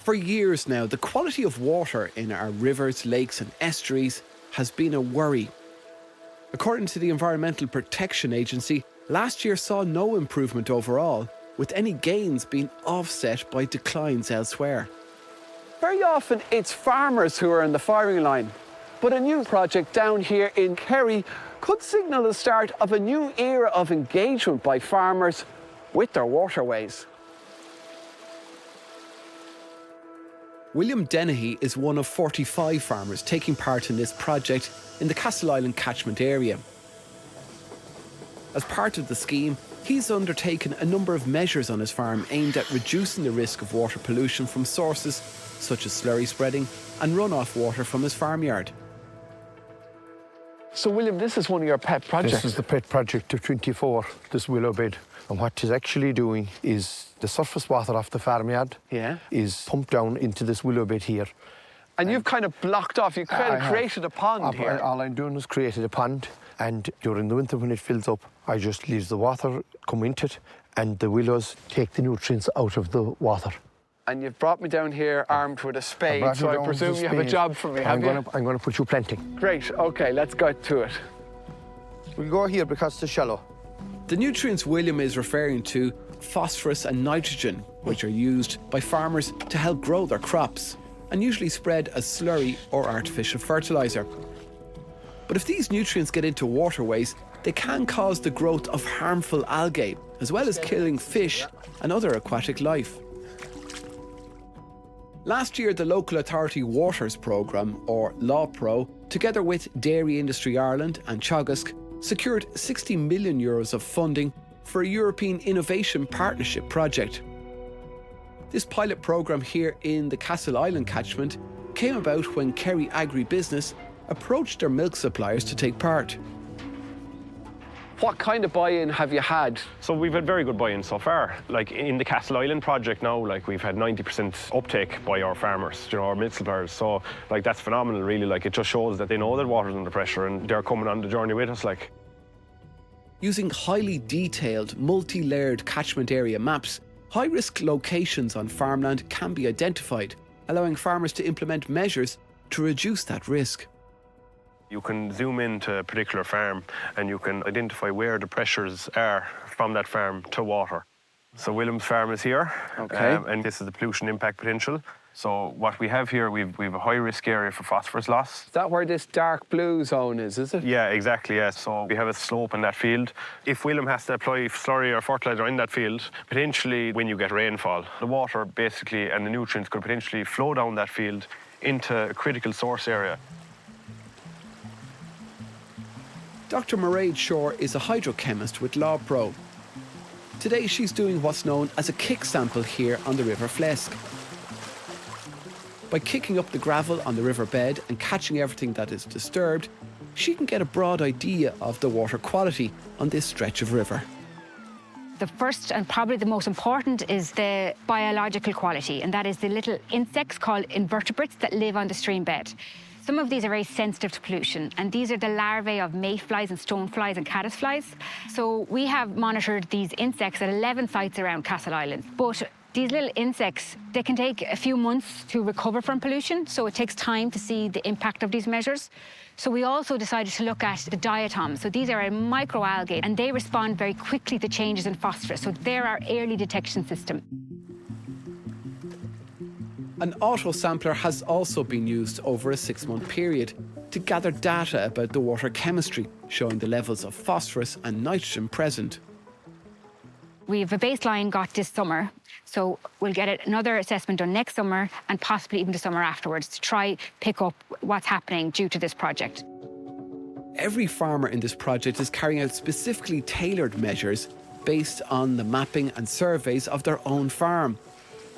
For years now, the quality of water in our rivers, lakes and estuaries has been a worry. According to the Environmental Protection Agency, last year saw no improvement overall, with any gains being offset by declines elsewhere. Very often it's farmers who are in the firing line, but a new project down here in Kerry could signal the start of a new era of engagement by farmers with their waterways. William Dennehy is one of 45 farmers taking part in this project in the Castle Island catchment area. As part of the scheme, he's undertaken a number of measures on his farm aimed at reducing the risk of water pollution from sources such as slurry spreading and runoff water from his farmyard. So William, this is one of your pet projects? This is the pet project of 24, this willow bed. And what it's actually doing is the surface water off the farmyard is pumped down into this willow bed here. And you've kind of blocked off, you've kind of created a pond here. All I'm doing is created a pond, and during the winter when it fills up, I just leave the water come into it, and the willows take the nutrients out of the water. And you've brought me down here armed with a spade, so I presume you have a job for me, have you? I'm going to put you planting. Great, OK, let's go to it. We'll go here because it's shallow. The nutrients William is referring to, phosphorus and nitrogen, which are used by farmers to help grow their crops and usually spread as slurry or artificial fertiliser. But if these nutrients get into waterways, they can cause the growth of harmful algae, as well as killing fish and other aquatic life. Last year, the local Authority Waters Programme, or LAWPRO, together with Dairy Industry Ireland and Teagasc, secured €60 million of funding for a European Innovation Partnership project. This pilot programme here in the Castle Island catchment came about when Kerry agribusiness approached their milk suppliers to take part. What kind of buy-in have you had? So we've had very good buy-in so far. Like in the Castle Island project now, like we've had 90% uptake by our farmers, you know, our milk suppliers. So like that's phenomenal really. Like it just shows that they know that water's under pressure and they're coming on the journey with us like. Using highly detailed, multi-layered catchment area maps, high-risk locations on farmland can be identified, allowing farmers to implement measures to reduce that risk. You can zoom into a particular farm and you can identify where the pressures are from that farm to water. So William's farm is here, and this is the pollution impact potential. So what we have here, we've a high-risk area for phosphorus loss. Is that where this dark blue zone is it? Yeah, exactly, yeah. So we have a slope in that field. If William has to apply slurry or fertiliser in that field, potentially when you get rainfall, the water basically and the nutrients could potentially flow down that field into a critical source area. Dr. Mairead Shore is a hydrochemist with LAWPRO. Today she's doing what's known as a kick sample here on the River Flesk. By kicking up the gravel on the riverbed and catching everything that is disturbed, she can get a broad idea of the water quality on this stretch of river. The first and probably the most important is the biological quality, and that is the little insects called invertebrates that live on the stream bed. Some of these are very sensitive to pollution, and these are the larvae of mayflies and stoneflies and caddisflies. So we have monitored these insects at 11 sites around Castle Island. But these little insects, they can take a few months to recover from pollution, so it takes time to see the impact of these measures. So we also decided to look at the diatoms. So these are a microalgae, and they respond very quickly to changes in phosphorus. So they're our early detection system. An auto-sampler has also been used over a 6-month period to gather data about the water chemistry, showing the levels of phosphorus and nitrogen present. We have a baseline got this summer, so we'll get another assessment done next summer and possibly even the summer afterwards to try pick up what's happening due to this project. Every farmer in this project is carrying out specifically tailored measures based on the mapping and surveys of their own farm.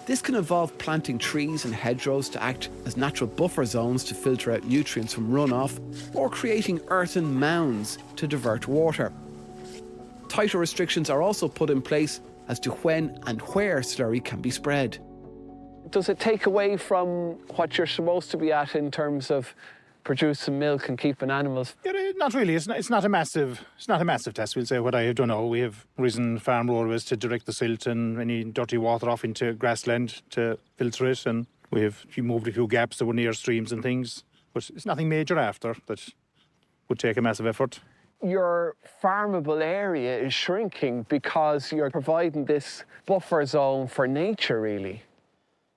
This can involve planting trees and hedgerows to act as natural buffer zones to filter out nutrients from runoff, or creating earthen mounds to divert water. Tighter restrictions are also put in place as to when and where slurry can be spread. Does it take away from what you're supposed to be at in terms of producing milk and keeping animals? Yeah, not really. It's not a massive test. We'll say what I have done now. We have risen farm roadways to direct the silt and any dirty water off into grassland to filter it, and We've removed a few gaps that were near streams and things, but it's nothing major after that would take a massive effort. Your farmable area is shrinking because you're providing this buffer zone for nature, really.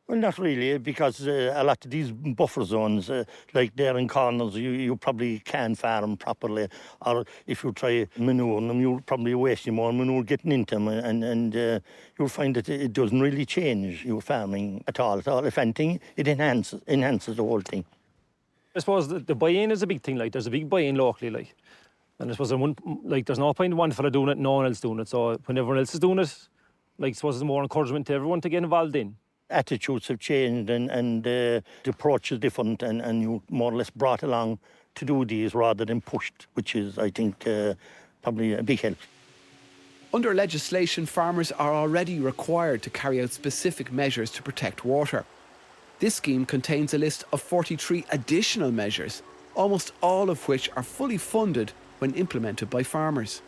Well, not really, because a lot of these buffer zones, like there in corners, you probably can't farm properly. Or if you try manuring them, you'll probably waste more manure getting into them, and you'll find that it doesn't really change your farming at all. If anything, it enhances the whole thing. I suppose the buy-in is a big thing. Like, there's a big buy-in locally, like. And I suppose there's no point in one fella doing it, no one else doing it. So when everyone else is doing it, like, I suppose there's more encouragement to everyone to get involved in. Attitudes have changed and the approach is different, and you're more or less brought along to do these rather than pushed, which is, I think, probably a big help. Under legislation, farmers are already required to carry out specific measures to protect water. This scheme contains a list of 43 additional measures, almost all of which are fully funded when implemented by farmers.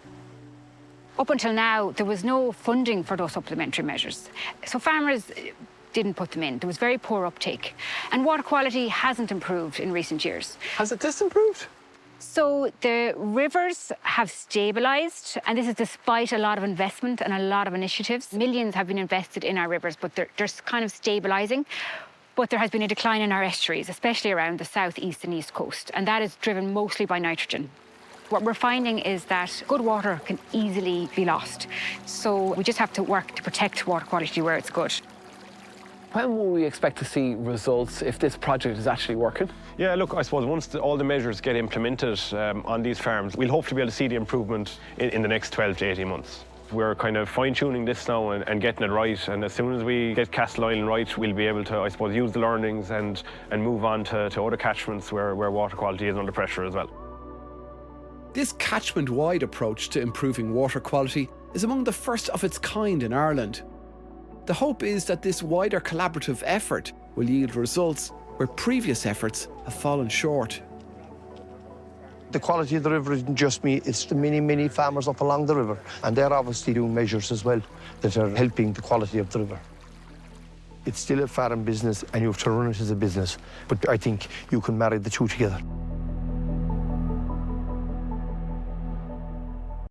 Up until now, there was no funding for those supplementary measures. So farmers didn't put them in. There was very poor uptake. And water quality hasn't improved in recent years. Has it disimproved? So the rivers have stabilised, and this is despite a lot of investment and a lot of initiatives. Millions have been invested in our rivers, but they're kind of stabilising. But there has been a decline in our estuaries, especially around the south, east and east coast, and that is driven mostly by nitrogen. What we're finding is that good water can easily be lost. So we just have to work to protect water quality where it's good. When will we expect to see results if this project is actually working? Yeah, look, I suppose once all the measures get implemented on these farms, we'll hope to be able to see the improvement in the next 12 to 18 months. We're kind of fine-tuning this now and getting it right, and as soon as we get Castle Island right, we'll be able to, I suppose, use the learnings and move on to other catchments where water quality is under pressure as well. This catchment-wide approach to improving water quality is among the first of its kind in Ireland. The hope is that this wider collaborative effort will yield results where previous efforts have fallen short. The quality of the river isn't just me, it's the many farmers up along the river. And they're obviously doing measures as well that are helping the quality of the river. It's still a farm business and you have to run it as a business. But I think you can marry the two together.